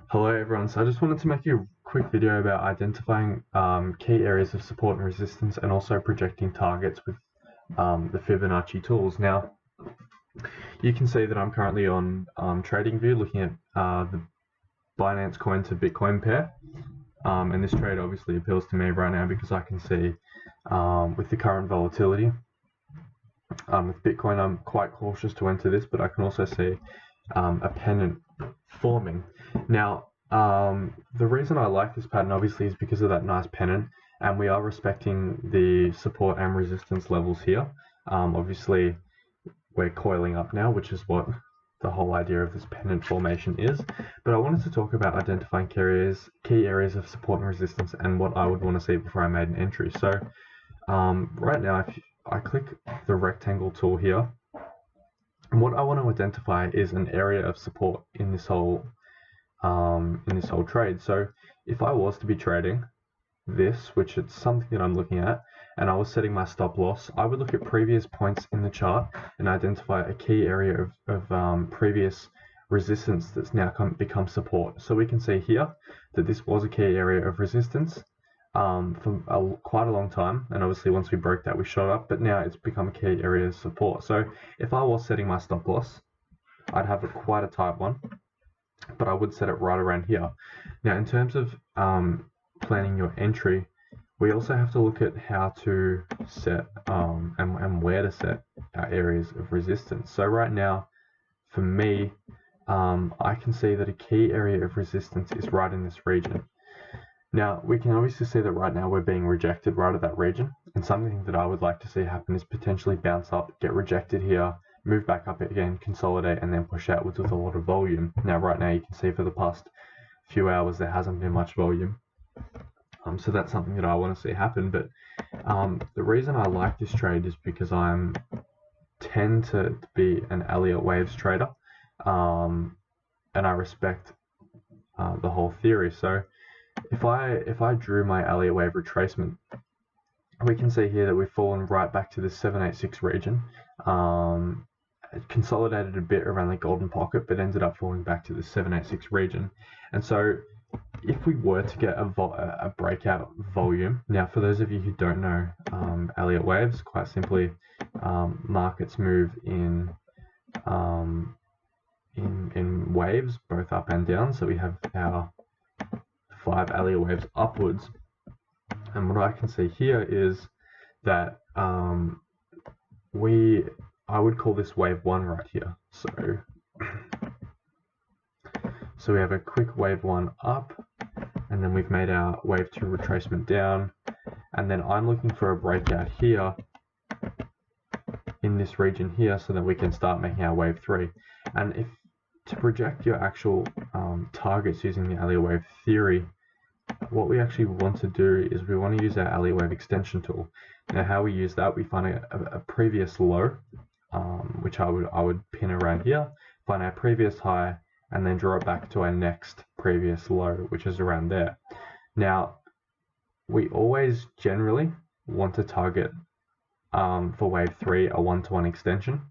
Hello everyone, so I just wanted to make a quick video about identifying key areas of support and resistance and also projecting targets with the Fibonacci tools. Now, you can see that I'm currently on TradingView looking at the Binance Coin to Bitcoin pair, and this trade obviously appeals to me right now because I can see with the current volatility with Bitcoin, I'm quite cautious to enter this, but I can also see a pennant forming. Now, the reason I like this pattern obviously is because of that nice pennant, and we are respecting the support and resistance levels here. Obviously, we're coiling up now, which is what the whole idea of this pennant formation is. But I wanted to talk about identifying key areas of support and resistance and what I would want to see before I made an entry. So right now, if I click the rectangle tool here, and what I want to identify is an area of support in this whole trade. So if I was to be trading this, which it's something that I'm looking at, and I was setting my stop loss, I would look at previous points in the chart and identify a key area of previous resistance that's now become support. So we can see here that this was a key area of resistance for quite a long time, and obviously once we broke that we shot up, but now it's become a key area of support. So if I was setting my stop loss, I'd have quite a tight one, but I would set it right around here. Now in terms of planning your entry, we also have to look at how to set and where to set our areas of resistance. So right now for me, I can see that a key area of resistance is right in this region. Now, we can obviously see that right now we're being rejected right at that region, and something that I would like to see happen is potentially bounce up, get rejected here, move back up again, consolidate, and then push outwards with a lot of volume. Now, right now you can see for the past few hours there hasn't been much volume, so that's something that I want to see happen. But the reason I like this trade is because I tend to be an Elliott Waves trader, and I respect the whole theory. So if I drew my Elliott wave retracement, we can see here that we've fallen right back to the 786 region. It consolidated a bit around the golden pocket, but ended up falling back to the 786 region. And so if we were to get a breakout volume, now for those of you who don't know Elliott waves, quite simply, markets move in waves, both up and down. So we have our 5 Elliott waves upwards, and what I can see here is that I would call this wave 1 right here. So we have a quick wave 1 up, and then we've made our wave 2 retracement down, and then I'm looking for a breakout here in this region here so that we can start making our wave 3. And if to project your actual targets using the Elliott wave theory, what we actually want to do is we want to use our Elliott wave extension tool. Now how we use that, we find a previous low, which I would pin around here, find our previous high, and then draw it back to our next previous low, which is around there. Now we always generally want to target for wave 3 a 1-to-1 extension,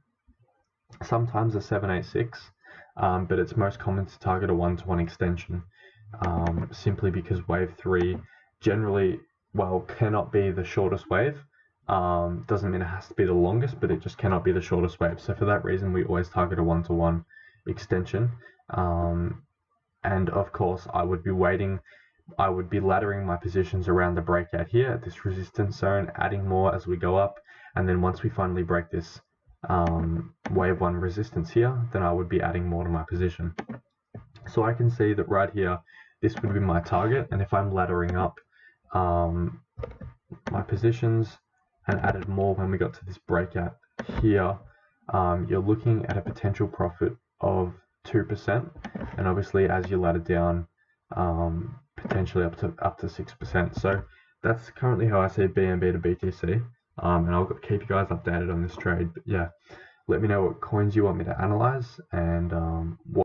sometimes a 786, but it's most common to target a 1-to-1 extension, simply because wave 3 generally, well, cannot be the shortest wave. Doesn't mean it has to be the longest, but it just cannot be the shortest wave. So for that reason, we always target a 1-to-1 extension. And of course, I would be laddering my positions around the breakout here at this resistance zone, adding more as we go up. And then once we finally break this wave 1 resistance here, then I would be adding more to my position. So I can see that right here, this would be my target, and if I'm laddering up my positions and added more when we got to this breakout here, you're looking at a potential profit of 2%, and obviously as you ladder down, potentially up to 6%. So that's currently how I see BNB to BTC, and I'll keep you guys updated on this trade. But yeah, let me know what coins you want me to analyze, and what